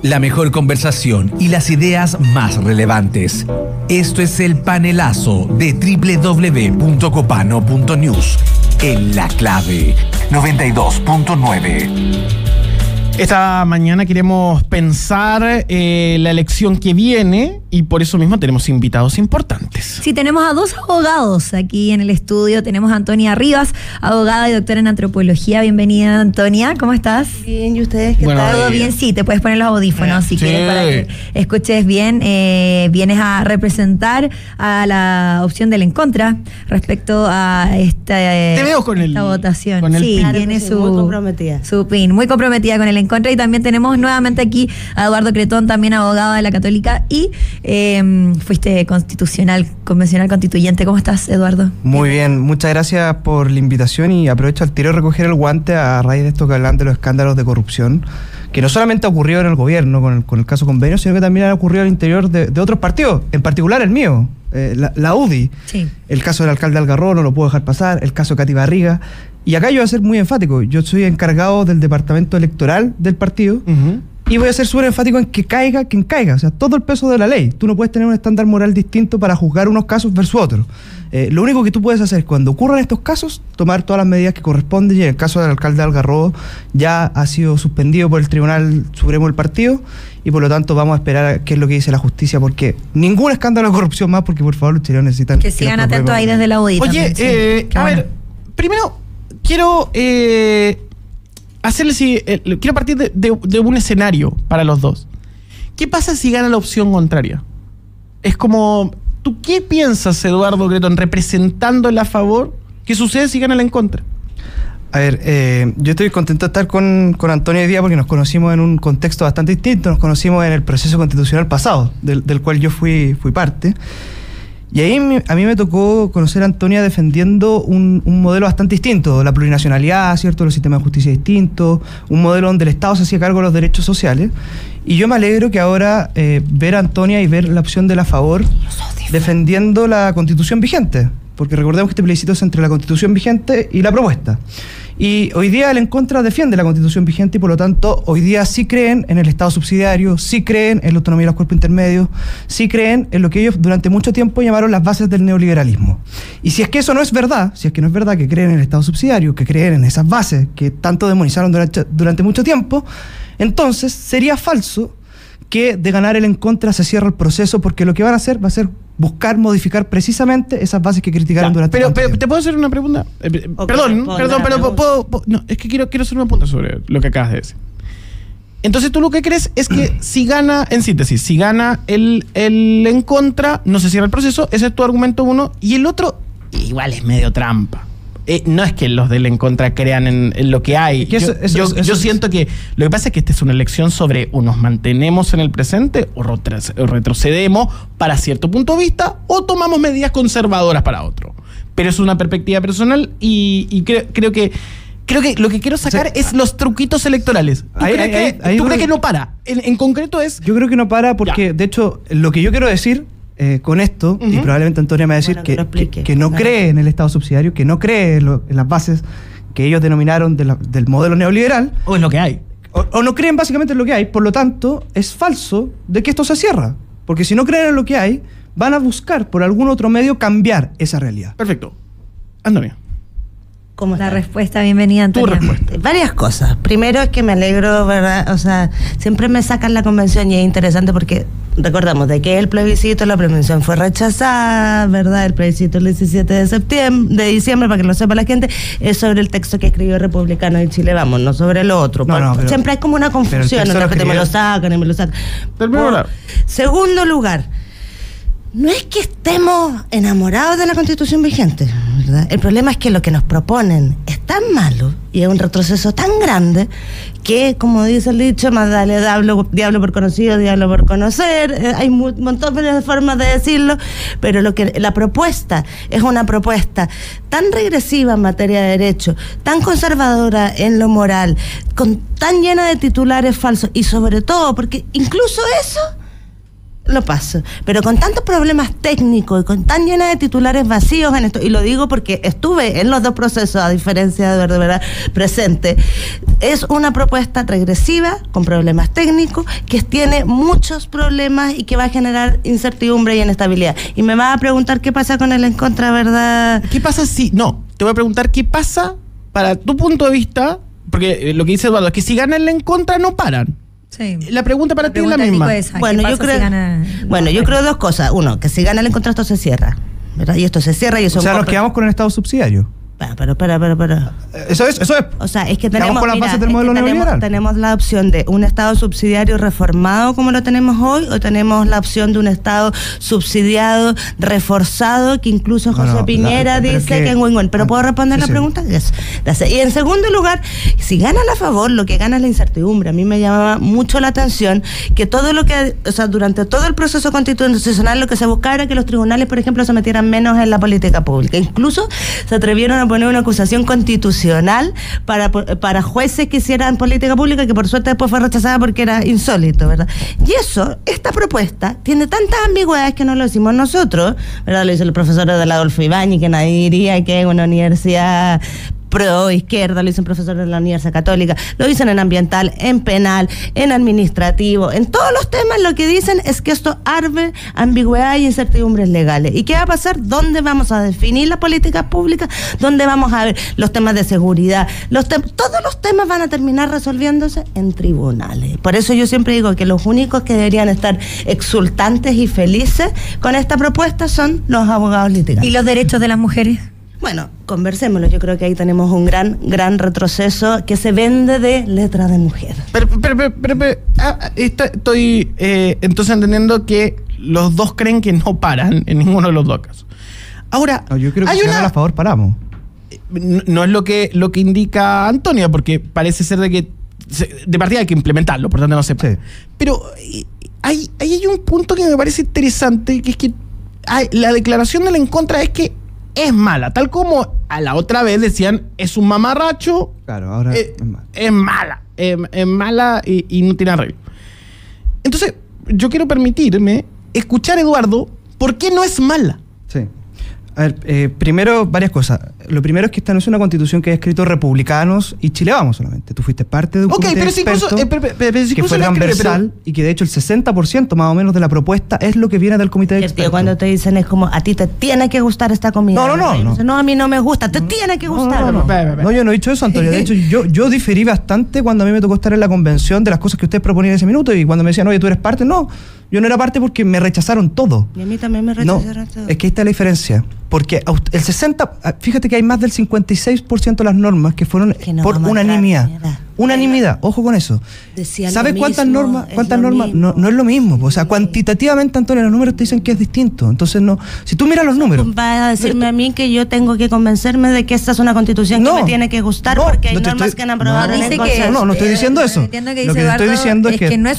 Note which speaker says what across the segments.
Speaker 1: La mejor conversación y las ideas más relevantes. Esto es el panelazo de www.copano.news. En La Clave 92.9.
Speaker 2: Esta mañana queremos pensar la elección que viene y por eso mismo tenemos invitados importantes.
Speaker 3: Sí, tenemos a dos abogados aquí en el estudio. Tenemos a Antonia Rivas, abogada y doctora en antropología. Bienvenida, Antonia. ¿Cómo estás?
Speaker 4: Bien, ¿y ustedes qué tal?
Speaker 3: ¿Todo bien? Sí, te puedes poner los audífonos si quieres para que escuches bien. Vienes a representar a la opción del en contra respecto a esta votación.
Speaker 2: Con el
Speaker 3: sí,
Speaker 2: pin.
Speaker 3: tiene
Speaker 4: Muy comprometida.
Speaker 3: su pin, muy comprometida con el en contra. Y también tenemos nuevamente aquí a Eduardo Cretón, también abogado de la Católica y fuiste convencional constituyente. ¿Cómo estás, Eduardo?
Speaker 5: Muy bien, muchas gracias por la invitación y aprovecho al tiro de recoger el guante a raíz de esto que hablan de los escándalos de corrupción, que no solamente ha ocurrido en el gobierno con el caso Convenio, sino que también ha ocurrido al interior de otros partidos, en particular el mío, la UDI. Sí. El caso del alcalde Algarrobo no lo puedo dejar pasar, el caso Katy Barriga. Y acá yo voy a ser muy enfático. Yo soy encargado del departamento electoral del partido y voy a ser súper enfático en que caiga quien caiga. O sea, todo el peso de la ley. Tú no puedes tener un estándar moral distinto para juzgar unos casos versus otros. Lo único que tú puedes hacer cuando ocurran estos casos, tomar todas las medidas que corresponden. Y en el caso del alcalde Algarrobo ya ha sido suspendido por el Tribunal Supremo del partido y por lo tanto vamos a esperar a qué es lo que dice la justicia, porque ningún escándalo de corrupción más, porque por favor los chilenos necesitan...
Speaker 3: Que sigan atentos ahí desde la UDI.
Speaker 2: Oye,
Speaker 3: también,
Speaker 2: a ver, primero... Quiero quiero partir de un escenario para los dos. ¿Qué pasa si gana la opción contraria? Es como, ¿tú qué piensas, Eduardo Cretón, representando el a favor? ¿Qué sucede si gana el en contra?
Speaker 5: A ver, yo estoy contento de estar con Antonio hoy día porque nos conocimos en un contexto bastante distinto. Nos conocimos en el proceso constitucional pasado, del cual yo fui parte. Y ahí a mí me tocó conocer a Antonia defendiendo un modelo bastante distinto, la plurinacionalidad, ¿cierto? Los sistemas de justicia distintos, un modelo donde el Estado se hacía cargo de los derechos sociales. Y yo me alegro que ahora ver a Antonia y ver la opción de la favor defendiendo la Constitución vigente, porque recordemos que este plebiscito es entre la Constitución vigente y la propuesta. Y hoy día el en contra defiende la Constitución vigente y por lo tanto hoy día sí creen en el Estado subsidiario, sí creen en la autonomía de los cuerpos intermedios, sí creen en lo que ellos durante mucho tiempo llamaron las bases del neoliberalismo. Y si es que eso no es verdad, si es que no es verdad que creen en el Estado subsidiario, que creen en esas bases que tanto demonizaron durante mucho tiempo, entonces sería falso que de ganar el en contra se cierra el proceso, porque lo que van a hacer va a ser buscar modificar precisamente esas bases que criticaron durante
Speaker 2: pero ¿te puedo hacer una pregunta? Perdón, pero no, es que quiero hacer una pregunta sobre lo que acabas de decir. Entonces tú lo que crees es que si gana, en síntesis, si gana el en contra, no se cierra el proceso, ese es tu argumento uno, y el otro igual es medio trampa. No es que los del en contra crean en lo que hay. Yo siento que lo que pasa es que esta es una elección sobre o nos mantenemos en el presente o retrocedemos para cierto punto de vista o tomamos medidas conservadoras para otro. Pero es una perspectiva personal y creo que lo que quiero sacar es los truquitos electorales. ¿Tú crees que no para? En concreto es...
Speaker 5: Yo creo que no para porque, de hecho, lo que yo quiero decir... con esto, y probablemente Antonia me va a decir que no cree en el Estado subsidiario, que no cree en las bases que ellos denominaron del modelo neoliberal.
Speaker 2: O en lo que hay.
Speaker 5: O no creen básicamente en lo que hay, por lo tanto, es falso de que esto se cierra. Porque si no creen en lo que hay, van a buscar por algún otro medio cambiar esa realidad.
Speaker 2: Perfecto. Antonia.
Speaker 3: ¿Cómo está? La respuesta, bienvenida, Antonia.
Speaker 2: Tu respuesta.
Speaker 4: Varias cosas. Primero es que me alegro, ¿verdad? O sea, siempre me sacan la convención y es interesante porque recordamos de que el plebiscito, la convención fue rechazada, ¿verdad? El plebiscito el 17 de diciembre, para que lo sepa la gente, es sobre el texto que escribió Republicano de Chile, vamos, no sobre lo otro. Pero siempre hay como una confusión, ¿no? Que me lo sacan y me lo sacan. Segundo lugar, no es que estemos enamorados de la Constitución vigente, ¿verdad? El problema es que lo que nos proponen es tan malo y es un retroceso tan grande que, como dice el dicho, más vale diablo por conocido, diablo por conocer. Hay un montón de formas de decirlo, pero la propuesta es una propuesta tan regresiva en materia de derecho, tan conservadora en lo moral, tan llena de titulares falsos y sobre todo porque incluso eso lo paso. Pero con tantos problemas técnicos y con tan llena de titulares vacíos en esto, y lo digo porque estuve en los dos procesos, a diferencia de verdad presente, es una propuesta regresiva, con problemas técnicos, que tiene muchos problemas y que va a generar incertidumbre y inestabilidad. Y me vas a preguntar qué pasa con el en contra, ¿verdad?
Speaker 2: ¿Qué pasa si... No, te voy a preguntar qué pasa para tu punto de vista, porque lo que dice Eduardo es que si ganan el en contra no paran. Sí. La pregunta para ti es la misma.
Speaker 4: Bueno, yo creo dos cosas. Uno, que si gana el en contra esto se cierra, ¿verdad? Y esto se cierra y eso...
Speaker 5: O sea, nos quedamos con el Estado subsidiario.
Speaker 4: Pero.
Speaker 5: Eso es.
Speaker 4: O sea, es que tenemos,
Speaker 5: con las bases del modelo neoliberal.
Speaker 4: Tenemos la opción de un Estado subsidiario reformado como lo tenemos hoy, o tenemos la opción de un Estado subsidiado, reforzado, que incluso José Piñera dice que es win-win. Pero ¿puedo responder la pregunta? Yes. Y en segundo lugar, si gana a favor, lo que gana es la incertidumbre. A mí me llamaba mucho la atención que todo lo que, o sea, durante todo el proceso constitucional lo que se buscaba era que los tribunales, por ejemplo, se metieran menos en la política pública. Incluso se atrevieron a poner una acusación constitucional para jueces que hicieran política pública, que por suerte después fue rechazada porque era insólito, ¿verdad? Y eso, esta propuesta, tiene tantas ambigüedades que no lo decimos nosotros, ¿verdad? Lo dice el profesor de Adolfo Ibáñez, que nadie diría que es una universidad pro izquierda, lo dicen profesores de la Universidad Católica, lo dicen en ambiental, en penal, en administrativo, en todos los temas lo que dicen es que esto arde ambigüedad y incertidumbres legales. ¿Y qué va a pasar? ¿Dónde vamos a definir las políticas públicas? ¿Dónde vamos a ver los temas de seguridad? Todos los temas van a terminar resolviéndose en tribunales. Por eso yo siempre digo que los únicos que deberían estar exultantes y felices con esta propuesta son los abogados litigantes.
Speaker 3: ¿Y los derechos de las mujeres?
Speaker 4: Bueno, conversémoslo. Yo creo que ahí tenemos un gran retroceso que se vende de letra de mujer.
Speaker 2: Pero estoy entonces entendiendo que los dos creen que no paran en ninguno de los dos casos. Ahora,
Speaker 5: no, yo creo que si ganan a favor paramos.
Speaker 2: No es lo que indica Antonia, porque parece ser de que de partida hay que implementarlo, por tanto no se puede. Sí. Pero hay un punto que me parece interesante, que es que la declaración de la en contra es que es mala, tal como a la otra vez decían, es un mamarracho.
Speaker 5: Claro, ahora
Speaker 2: es mala. Es mala y no tiene arreglo. Entonces, yo quiero permitirme escuchar a Eduardo, ¿por qué no es mala?
Speaker 5: Sí. A ver, primero, varias cosas. Lo primero es que esta no es una constitución que haya escrito republicanos y Chile Vamos solamente. Tú fuiste parte de un comité de expertos que fue transversal y que de hecho el 60% más o menos de la propuesta es lo que viene del comité de expertos.
Speaker 4: Cuando te dicen es como, a ti te tiene que gustar esta comida. No, a mí no me gusta, te tiene que gustar.
Speaker 5: No, yo no he dicho eso, Antonio. De hecho, yo diferí bastante cuando a mí me tocó estar en la convención de las cosas que ustedes proponían en ese minuto, y cuando me decían, oye, tú eres parte, no. Yo no era parte porque me rechazaron todo.
Speaker 4: Y a mí también me rechazaron todo.
Speaker 5: Es que ahí está la diferencia. Porque el 60%, fíjate que hay más del 56% de las normas que fueron por unanimidad. Unanimidad, ojo con eso. ¿Sabes cuántas normas? No es lo mismo. O sea, cuantitativamente, Antonio, los números te dicen que es distinto. Entonces, no. Si tú miras los números.
Speaker 4: Vas a decirme a mí que yo tengo que convencerme de que esta es una constitución que me tiene que gustar porque hay normas que han aprobado en el Consejo.
Speaker 5: No estoy diciendo eso.
Speaker 3: Entiendo que dice Eduardo, estoy diciendo es que no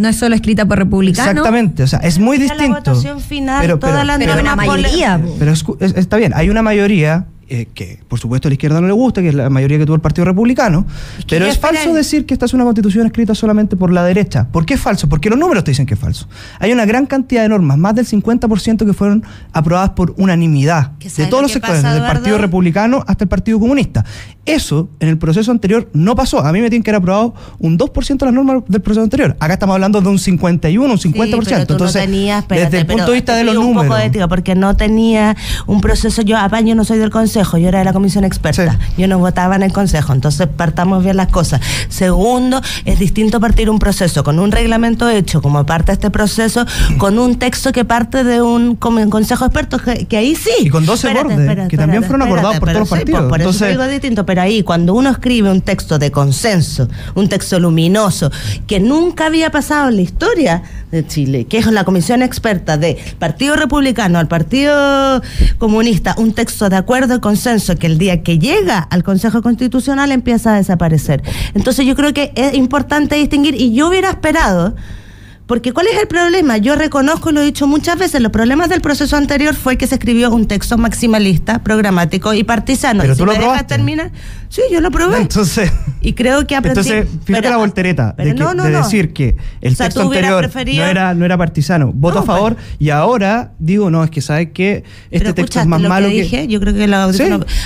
Speaker 3: es solo escrita por republicanos.
Speaker 5: Exactamente, o sea, es muy distinto.
Speaker 4: La votación final,
Speaker 3: pero una mayoría.
Speaker 5: Pero está bien, hay una mayoría que por supuesto a la izquierda no le gusta, que es la mayoría que tuvo el Partido Republicano, pero es falso decir que esta es una constitución escrita solamente por la derecha. ¿Por qué es falso? Porque los números te dicen que es falso. Hay una gran cantidad de normas, más del 50% que fueron aprobadas por unanimidad, de todos los sectores, desde el Partido Republicano hasta el Partido Comunista. Eso en el proceso anterior no pasó. A mí me tienen que haber aprobado un 2% de las normas del proceso anterior. Acá estamos hablando de un 51, un 50%. Sí, entonces, desde el punto de vista de los números. Un poco ética,
Speaker 4: porque no tenía un proceso. Yo no soy del Consejo, yo era de la comisión experta. Sí. Yo no votaba en el Consejo, entonces partamos bien las cosas. Segundo, es distinto partir un proceso con un reglamento hecho como parte de este proceso, con un texto que parte de un Consejo de Expertos, que ahí sí.
Speaker 5: Y con 12 bordes, que también fueron acordados por todos los partidos.
Speaker 4: Por eso digo distinto, pero ahí cuando uno escribe un texto de consenso, un texto luminoso, que nunca había pasado en la historia de Chile, que es la comisión experta del Partido Republicano al Partido Comunista, un texto de acuerdo y consenso que el día que llega al Consejo Constitucional empieza a desaparecer. Entonces yo creo que es importante distinguir, y yo hubiera esperado Porque ¿cuál es el problema? Yo reconozco, lo he dicho muchas veces, los problemas del proceso anterior fue que se escribió un texto maximalista, programático y partisano.
Speaker 5: Pero
Speaker 4: y
Speaker 5: tú lo probaste.
Speaker 4: Terminar, sí, yo lo probé.
Speaker 5: Entonces,
Speaker 4: y creo que aprendí.
Speaker 5: Entonces, fíjate la voltereta de decir que el texto anterior no era partisano. Voto a favor y ahora digo, no, es que sabes que este texto es más malo que...
Speaker 4: dije, yo creo que lo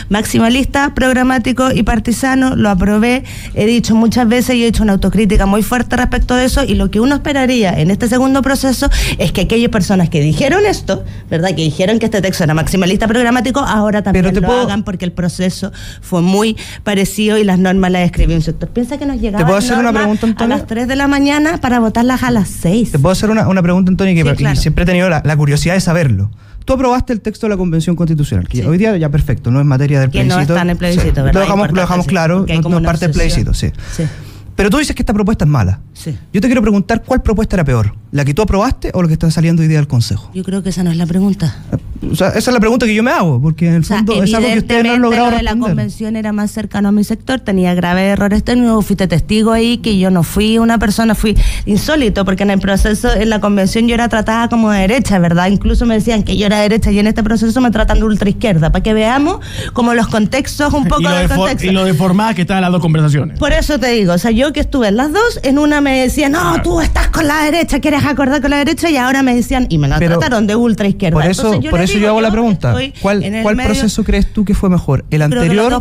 Speaker 4: maximalista, programático y partisano lo aprobé. He dicho muchas veces y he hecho una autocrítica muy fuerte respecto de eso, y lo que uno esperaría en este segundo proceso es que aquellas personas que dijeron esto, ¿verdad? Que dijeron que este texto era maximalista programático, ahora también hagan, porque el proceso fue muy parecido y las normas las escribió un sector. Piensa que nos llegaban a las 3 de la mañana para votarlas a las 6.
Speaker 5: Te puedo hacer una pregunta, Antonio, que claro. Siempre he tenido la curiosidad de saberlo. Tú aprobaste el texto de la Convención Constitucional, que hoy día ya perfecto, no es materia del plebiscito.
Speaker 4: Que no está en el plebiscito, ¿verdad?
Speaker 5: Lo dejamos claro, no es parte del plebiscito, sí. Pero tú dices que esta propuesta es mala.
Speaker 4: Sí.
Speaker 5: Yo te quiero preguntar, ¿cuál propuesta era peor? ¿La que tú aprobaste o la que está saliendo hoy día del Consejo?
Speaker 4: Yo creo que esa no es la pregunta.
Speaker 5: O sea, esa es la pregunta que yo me hago, porque en el fondo es algo que ustedes no han logrado responder.
Speaker 4: La Convención era más cercano a mi sector, tenía graves errores técnicos, fuiste testigo ahí, que yo no fui una persona, fui insólito, porque en el proceso, en la Convención yo era tratada como de derecha, ¿verdad? Incluso me decían que yo era derecha y en este proceso me tratan de ultraizquierda, para que veamos como los contextos, un poco del contexto.
Speaker 2: Y lo deformada que estaban las dos conversaciones.
Speaker 4: Por eso te digo, o sea, yo que estuve en las dos, en una me decían, no, tú estás con la derecha, quieres acordar con la derecha, y ahora me decían, y me la trataron de ultraizquierda.
Speaker 5: Por eso yo hago la pregunta. ¿Cuál proceso crees tú que fue mejor? ¿El anterior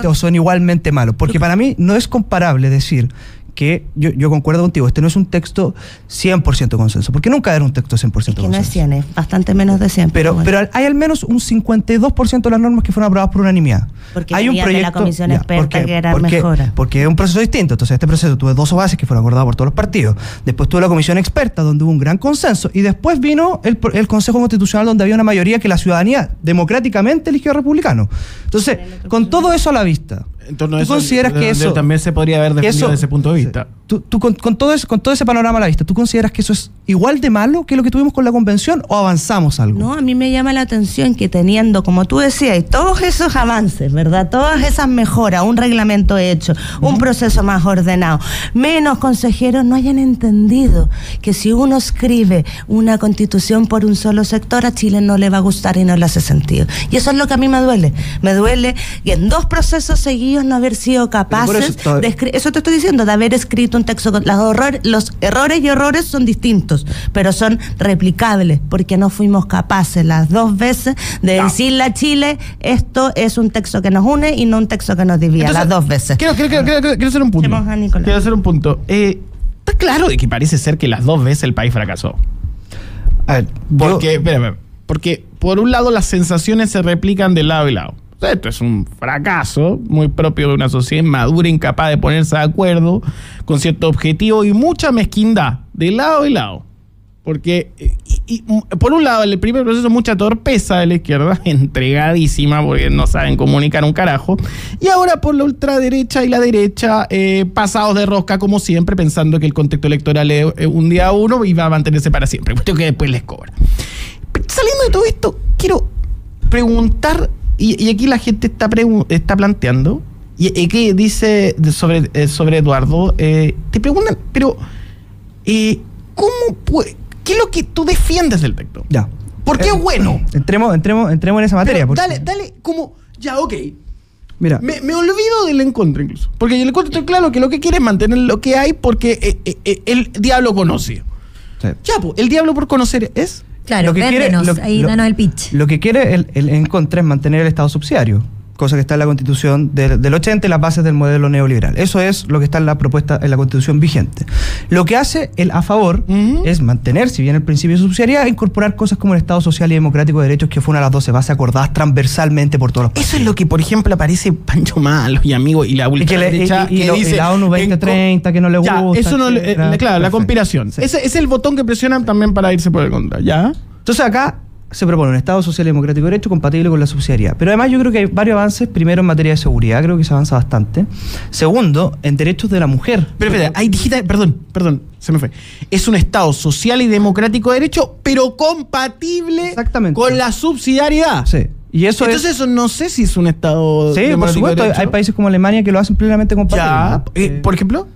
Speaker 5: o son igualmente malos? Porque para mí no es comparable decir que yo concuerdo contigo, este no es un texto 100% consenso, porque nunca era un texto 100% consenso.
Speaker 4: Que no es 100, es bastante menos de 100.
Speaker 5: Pero hay al menos un 52% de las normas que fueron aprobadas por unanimidad.
Speaker 4: Porque
Speaker 5: hay un proyecto
Speaker 4: de la comisión experta que era mejora.
Speaker 5: Porque es un proceso distinto. Entonces, este proceso tuve 2 bases que fueron acordadas por todos los partidos. Después tuve la comisión experta, donde hubo un gran consenso. Y después vino el Consejo Constitucional, donde había una mayoría que la ciudadanía democráticamente eligió republicano. Entonces, con todo eso a la vista,
Speaker 2: entonces,
Speaker 5: ¿tú consideras que eso
Speaker 2: también se podría haber definido desde ese punto de vista?
Speaker 5: Tú con todo ese panorama a la vista, ¿tú consideras que eso es igual de malo que lo que tuvimos con la Convención o avanzamos algo?
Speaker 4: No, a mí me llama la atención que teniendo, como tú decías, todos esos avances, ¿verdad? Todas esas mejoras, un reglamento hecho, un proceso más ordenado, menos consejeros no hayan entendido que si uno escribe una constitución por un solo sector, a Chile no le va a gustar y no le hace sentido. Y eso es lo que a mí me duele. Me duele que en 2 procesos seguidos no haber sido capaces eso te estoy diciendo, de haber escrito un texto con los errores y errores son distintos, pero son replicables, porque no fuimos capaces las 2 veces de decirle a Chile, esto es un texto que nos une y no un texto que nos divide. Entonces, las 2 veces.
Speaker 2: Quiero hacer un punto. Quiero hacer un punto. Está claro de que parece ser que las 2 veces el país fracasó.
Speaker 5: A ver,
Speaker 2: porque por un lado las sensaciones se replican de lado y lado. Esto es un fracaso muy propio de una sociedad inmadura, incapaz de ponerse de acuerdo con cierto objetivo y mucha mezquindad de lado y lado. Porque, por un lado, el primer proceso, mucha torpeza de la izquierda, entregadísima porque no saben comunicar un carajo. Y ahora por la ultraderecha y la derecha, pasados de rosca como siempre, pensando que el contexto electoral es un día a uno y va a mantenerse para siempre. Cuestión que después les cobra. Saliendo de todo esto, quiero preguntar... Y aquí la gente está planteando, y que dice sobre Eduardo, te preguntan, pero ¿cómo puede? ¿Qué es lo que tú defiendes del texto?
Speaker 5: Ya.
Speaker 2: ¿Por qué es bueno?
Speaker 5: Entremos en esa materia.
Speaker 2: Dale, como, ya, ok.
Speaker 5: Mira.
Speaker 2: Me olvido del en contra incluso. Porque en el contra estoy claro que lo que quiere es mantener lo que hay porque el diablo conoce. Sí. Ya, pues, el diablo por conocer es...
Speaker 3: Claro, danos el pitch.
Speaker 5: Lo que quiere el en contra es mantener el Estado subsidiario, cosa que está en la Constitución del 80 y las bases del modelo neoliberal. Eso es lo que está en la propuesta en la Constitución vigente. Lo que hace el a favor es mantener, si bien el principio de subsidiariedad, incorporar cosas como el Estado social y democrático de derechos, que fue una de las 12 bases acordadas transversalmente por todos los países.
Speaker 2: Eso es lo que, por ejemplo, aparece Pancho Malo y amigos y la ultraderecha
Speaker 5: y
Speaker 2: dice
Speaker 5: la ONU 2030 que no le gusta.
Speaker 2: Eso no, claro, la conspiración. Sí. Ese es el botón que presionan también para irse por el contra, ¿ya?
Speaker 5: Entonces acá se propone un Estado social y democrático de derecho compatible con la subsidiariedad. Pero además yo creo que hay varios avances. Primero, en materia de seguridad, creo que se avanza bastante. Segundo, en derechos de la mujer.
Speaker 2: Pero espera, hay perdón, se me fue. Es un Estado social y democrático de derecho, pero compatible con la subsidiariedad.
Speaker 5: Sí. Y eso
Speaker 2: eso no sé si es un Estado
Speaker 5: democrático. Sí, por supuesto. Hay países como Alemania que lo hacen plenamente compatible.
Speaker 2: Ya, ¿por ejemplo?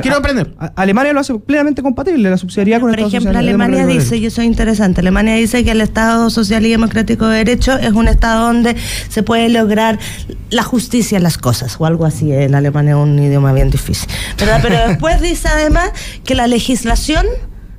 Speaker 2: Quiero aprender.
Speaker 5: Alemania lo hace plenamente compatible, la subsidiariedad con el Estado social.
Speaker 4: Por ejemplo, Alemania dice, y eso es interesante, Alemania dice que el Estado social y democrático de derecho es un Estado donde se puede lograr la justicia en las cosas, o algo así. El alemán es un idioma bien difícil, ¿verdad? Pero después dice además que la legislación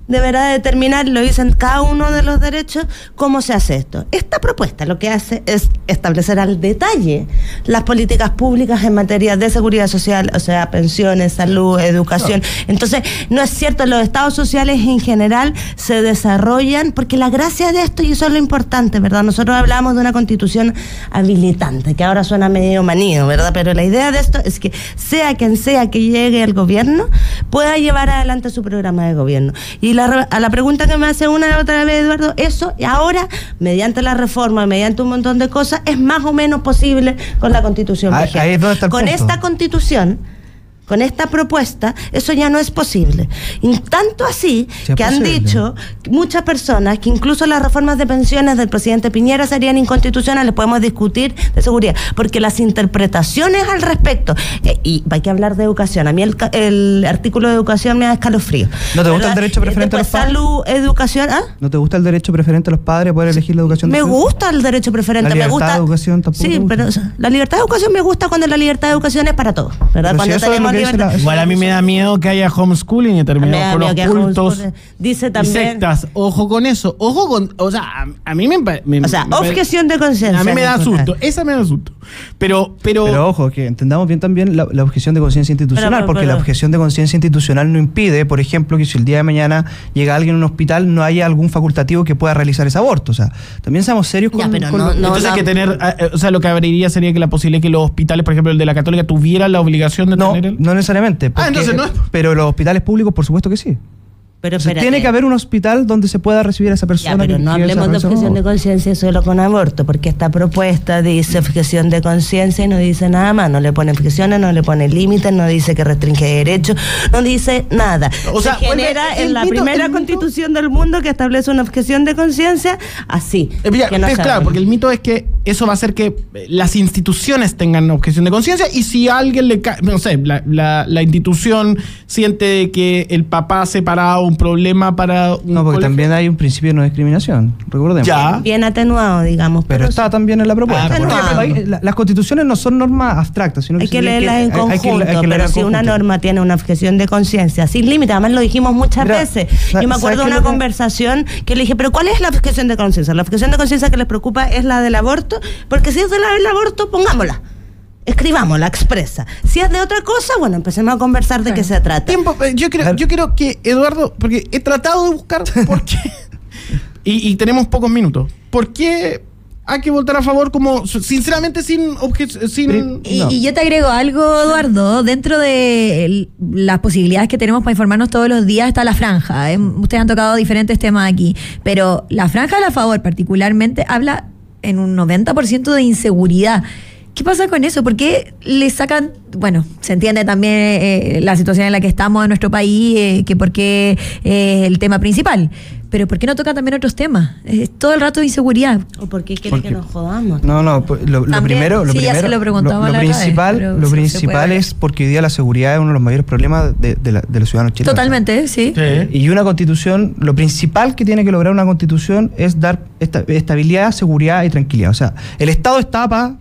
Speaker 4: deberá determinar, lo dicen cada uno de los derechos, cómo se hace esto. Esta propuesta lo que hace es establecer al detalle las políticas públicas en materia de seguridad social, o sea, pensiones, salud, educación. Entonces, no es cierto, los estados sociales en general se desarrollan, porque la gracia de esto, y eso es lo importante, ¿verdad? Nosotros hablamos de una constitución habilitante, que ahora suena medio manío, ¿verdad? Pero la idea de esto es que sea quien sea que llegue al gobierno, pueda llevar adelante su programa de gobierno. Y a la pregunta que me hace una y otra vez Eduardo, eso ahora, mediante la reforma, mediante un montón de cosas, es más o menos posible con la Constitución vigente.
Speaker 5: Ahí es donde está el punto.
Speaker 4: Esta Constitución, con esta propuesta, eso ya no es posible. Y tanto así que han dicho muchas personas que incluso las reformas de pensiones del presidente Piñera serían inconstitucionales. Podemos discutir de seguridad, porque las interpretaciones al respecto, y hay que hablar de educación. A mí el artículo de educación me da escalofrío.
Speaker 5: ¿No te gusta el derecho preferente a los padres?
Speaker 4: Salud, educación,
Speaker 5: ¿No te gusta el derecho preferente a los padres poder elegir la educación?
Speaker 4: Me gusta el derecho preferente.
Speaker 5: La libertad de educación tampoco.
Speaker 4: Sí, pero la libertad de educación me gusta cuando la libertad de educación es para todos, ¿verdad?
Speaker 5: Pero
Speaker 4: cuando
Speaker 5: si
Speaker 4: tenemos
Speaker 2: igual a mí me da miedo que haya homeschooling y terminemos con los cultos
Speaker 4: dice también,
Speaker 2: y sectas. Ojo con eso. Ojo con... O sea, a mí me
Speaker 4: o sea, objeción de conciencia.
Speaker 2: A mí me da susto. Esa me da susto. Pero
Speaker 5: ojo, que entendamos bien también la objeción de conciencia institucional, porque la objeción de conciencia institucional no impide, por ejemplo, que si el día de mañana llega alguien a un hospital no haya algún facultativo que pueda realizar ese aborto. O sea, también seamos serios con...
Speaker 2: Entonces hay que tener... O sea, lo que abriría sería que la posibilidad de que los hospitales, por ejemplo, el de la Católica, tuvieran la obligación de tener...
Speaker 5: No necesariamente.
Speaker 2: Entonces no es...
Speaker 5: Pero los hospitales públicos, por supuesto que sí.
Speaker 4: Pero
Speaker 5: tiene que haber un hospital donde se pueda recibir a esa persona.
Speaker 4: Pero no hablemos de objeción de conciencia solo con aborto, porque esta propuesta dice objeción de conciencia y no dice nada más. No le pone objeciones, no le pone límites, no dice que restringe derechos, no dice nada. O sea, se genera en la primera constitución del mundo que establece una objeción de conciencia así.
Speaker 2: Claro, porque el mito es que eso va a hacer que las instituciones tengan objeción de conciencia, y si a alguien le cae, no sé, la institución siente que el papá separado un problema para un
Speaker 5: porque también hay un principio de no discriminación, recordemos.
Speaker 2: Ya.
Speaker 4: Bien atenuado, digamos.
Speaker 5: Pero está también en la propuesta. Las constituciones no son normas abstractas, sino
Speaker 4: hay que leerlas en conjunto. Pero si una norma tiene una objeción de conciencia sin límite, además lo dijimos muchas veces. Yo me acuerdo de una conversación que le dije, pero ¿cuál es la objeción de conciencia? La objeción de conciencia que les preocupa es la del aborto, porque si es del aborto, pongámosla. Escribámosla, expresa. Si es de otra cosa, bueno, empecemos a conversar de qué se trata.
Speaker 2: Yo quiero que, Eduardo, porque he tratado de buscar por qué, y tenemos pocos minutos, ¿por qué hay que votar a favor como, sinceramente, sin objeción?
Speaker 3: Y yo te agrego algo, Eduardo, dentro de las posibilidades que tenemos para informarnos todos los días está la franja. Ustedes han tocado diferentes temas aquí, pero la franja a favor particularmente habla en un 90% de inseguridad. ¿Qué pasa con eso? ¿Por qué le sacan? Bueno, se entiende también la situación en la que estamos en nuestro país, que por qué el tema principal. Pero ¿por qué no toca también otros temas? Todo el rato de inseguridad.
Speaker 4: ¿O por qué quiere que nos jodamos?
Speaker 5: No, lo primero, lo principal es porque hoy día la seguridad es uno de los mayores problemas de los ciudadanos chilenos.
Speaker 3: Totalmente, sí.
Speaker 5: Y una constitución, lo principal que tiene que lograr una constitución es dar estabilidad, seguridad y tranquilidad. O sea, el Estado está para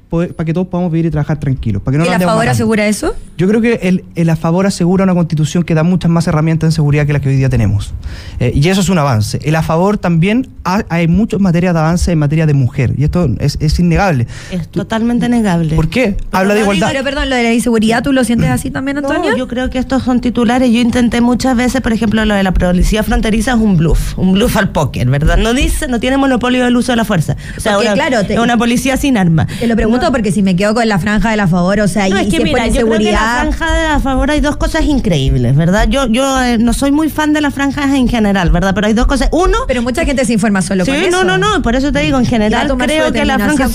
Speaker 5: que todos podamos vivir y trabajar tranquilos. Para que no
Speaker 3: ¿Y el a favor asegura eso?
Speaker 5: Yo creo que el a favor asegura una constitución que da muchas más herramientas en seguridad que las que hoy día tenemos. Y eso es un avance. El a favor también hay muchas materias de avance en materia de mujer. Y esto es innegable.
Speaker 4: Es totalmente negable.
Speaker 5: ¿Por qué? Habla de igualdad.
Speaker 3: Pero perdón, lo de la inseguridad, ¿tú lo sientes así también, Antonio?
Speaker 4: No, yo creo que estos son titulares. Yo intenté muchas veces, por ejemplo, lo de la policía fronteriza es un bluff al póker, ¿verdad? No tiene monopolio del uso de la fuerza. O sea, es una policía sin armas.
Speaker 3: Te lo pregunto porque si me quedo con la franja de la favor, o sea,
Speaker 4: es que mira, yo creo que en la franja de la favor hay dos cosas increíbles, ¿verdad? Yo no soy muy fan de las franjas en general, ¿verdad? Pero hay dos cosas Entonces,
Speaker 3: Pero mucha gente se informa solo con eso.
Speaker 4: No, por eso te digo, en general creo que la franja...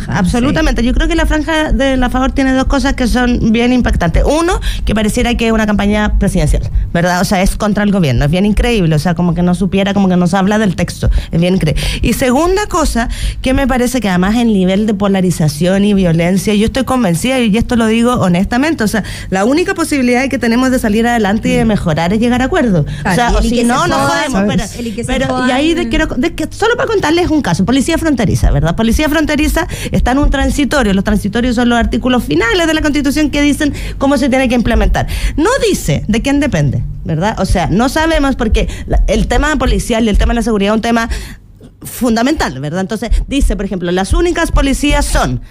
Speaker 4: Absolutamente, yo creo que la franja de La Favor tiene dos cosas que son bien impactantes. Uno, que pareciera que es una campaña presidencial, ¿verdad? O sea, es contra el gobierno, es bien increíble, o sea, como que no supiera, como que no se habla del texto, es bien increíble. Y segunda cosa, que me parece que además el nivel de polarización y violencia, yo estoy convencida, y esto lo digo honestamente, o sea, la única posibilidad que tenemos de salir adelante y de mejorar es llegar a acuerdos. O sea, o si no, no podemos. Pero y ahí solo para contarles un caso, policía fronteriza, ¿verdad? Policía fronteriza está en un transitorio, los transitorios son los artículos finales de la Constitución que dicen cómo se tiene que implementar. No dice de quién depende, ¿verdad? O sea, no sabemos porque el tema policial y el tema de la seguridad es un tema fundamental, ¿verdad? Entonces dice, por ejemplo, las únicas policías son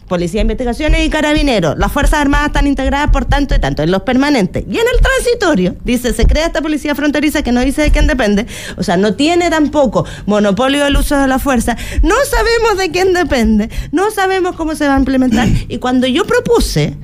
Speaker 4: Policía de Investigaciones y Carabineros. Las Fuerzas Armadas están integradas por tanto y tanto, en los permanentes. Y en el transitorio, dice, se crea esta policía fronteriza que no dice de quién depende. O sea, no tiene tampoco monopolio del uso de la fuerza. No sabemos de quién depende. No sabemos cómo se va a implementar. Y cuando yo propuse...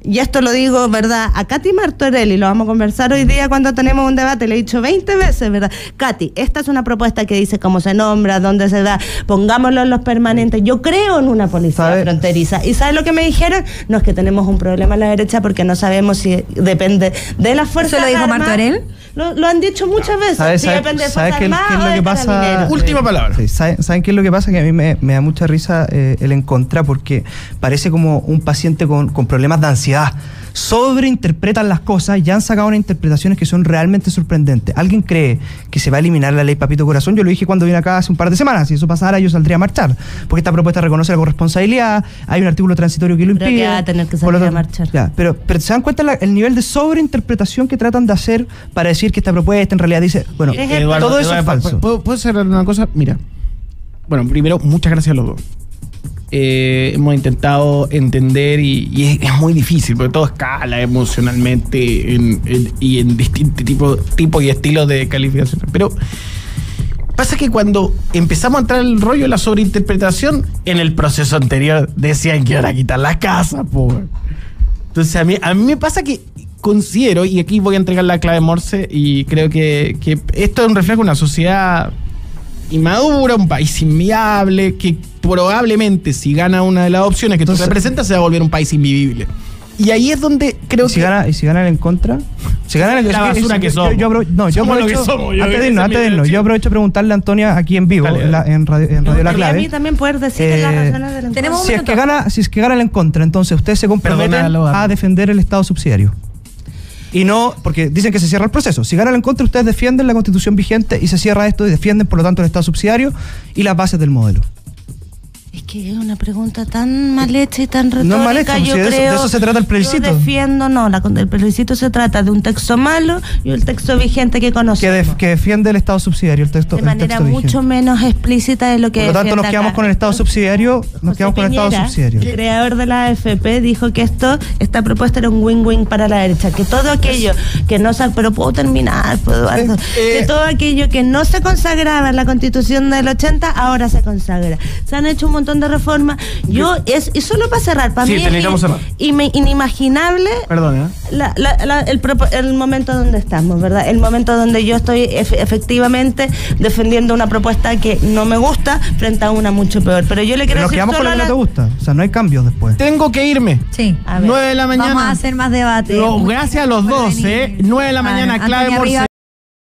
Speaker 4: Y esto lo digo, ¿verdad? A Katy Martorelli, lo vamos a conversar hoy día cuando tenemos un debate, le he dicho 20 veces, ¿verdad? Katy, esta es una propuesta que dice cómo se nombra, dónde se da, pongámoslo en los permanentes. Yo creo en una policía fronteriza. ¿Y sabes lo que me dijeron? No, es que tenemos un problema a la derecha porque no sabemos si depende de las fuerzas armadas.
Speaker 3: ¿Eso lo dijo Martorell?
Speaker 4: Lo han dicho muchas veces. Si depende de fuerzas armadas o de Carabineros.
Speaker 2: Última palabra.
Speaker 5: Sí, ¿saben qué es lo que pasa? Que a mí me da mucha risa el en contra porque parece como un paciente con problemas de ansiedad. Sobreinterpretan las cosas y han sacado unas interpretaciones que son realmente sorprendentes. ¿Alguien cree que se va a eliminar la ley Papito Corazón? Yo lo dije cuando vine acá hace un par de semanas. Si eso pasara, yo saldría a marchar. Porque esta propuesta reconoce la corresponsabilidad, hay un artículo transitorio que lo impide.
Speaker 4: Creo que va a tener que salir a marchar.
Speaker 5: Ya, pero ¿se dan cuenta el nivel de sobreinterpretación que tratan de hacer para decir que esta propuesta en realidad dice... Bueno,
Speaker 2: Eduardo,
Speaker 5: todo eso es falso.
Speaker 2: ¿Puedo cerrar una cosa? Mira. Bueno, primero, muchas gracias a los dos. Hemos intentado entender y es muy difícil porque todo escala emocionalmente y en distintos tipos y estilos de calificación. Pero pasa que cuando empezamos a entrar en el rollo de la sobreinterpretación, en el proceso anterior decían que iban a quitar la casa, po. Entonces a mí me pasa que considero, y aquí voy a entregar la clave Morse, y creo que esto es un reflejo de una sociedad inmadura, un país inviable, que probablemente si gana una de las opciones que tú representas se va a volver un país invivible. Y ahí es donde creo que...
Speaker 5: ¿Y si ganan en contra? Si ganan en
Speaker 2: la basura que somos. Yo
Speaker 5: aprovecho a preguntarle a Antonia aquí en vivo, en Radio La Clave.
Speaker 4: Y a mí también poder decir las razones del
Speaker 3: encuentro.
Speaker 5: Si es que ganan en contra, entonces ustedes se comprometen a defender el Estado subsidiario. Y no, porque dicen que se cierra el proceso. Si ganan en contra, ustedes defienden la Constitución vigente y se cierra esto y defienden, por lo tanto, el Estado subsidiario y las bases del modelo.
Speaker 4: Es que es una pregunta tan mal hecha y tan retórica.
Speaker 5: No es mal hecha,
Speaker 4: yo creo,
Speaker 5: de eso se trata el plebiscito.
Speaker 4: Yo defiendo, el plebiscito se trata de un texto malo y el texto vigente que conocemos.
Speaker 5: Que defiende el Estado subsidiario, el texto vigente.
Speaker 4: De manera mucho menos explícita de lo que
Speaker 5: por lo tanto, nos quedamos con el Estado subsidiario. El
Speaker 4: creador de la AFP dijo que esta propuesta era un win-win para la derecha, que todo aquello que no se... Pero puedo terminar, Eduardo. Que todo aquello que no se consagraba en la Constitución del 80, ahora se consagra. Se han hecho un montón de reformas. Y solo para cerrar, para mí es inimaginable el momento donde estamos, ¿verdad? El momento donde yo estoy efectivamente defendiendo una propuesta que no me gusta frente a una mucho peor. Pero yo le quiero decir,
Speaker 5: nos quedamos con la que no te gusta. O sea, no hay cambios después.
Speaker 2: Tengo que irme.
Speaker 3: Sí.
Speaker 2: 9 de la mañana.
Speaker 3: Vamos a hacer más debate.
Speaker 2: Gracias a los dos, 9 de la mañana, clave Morse.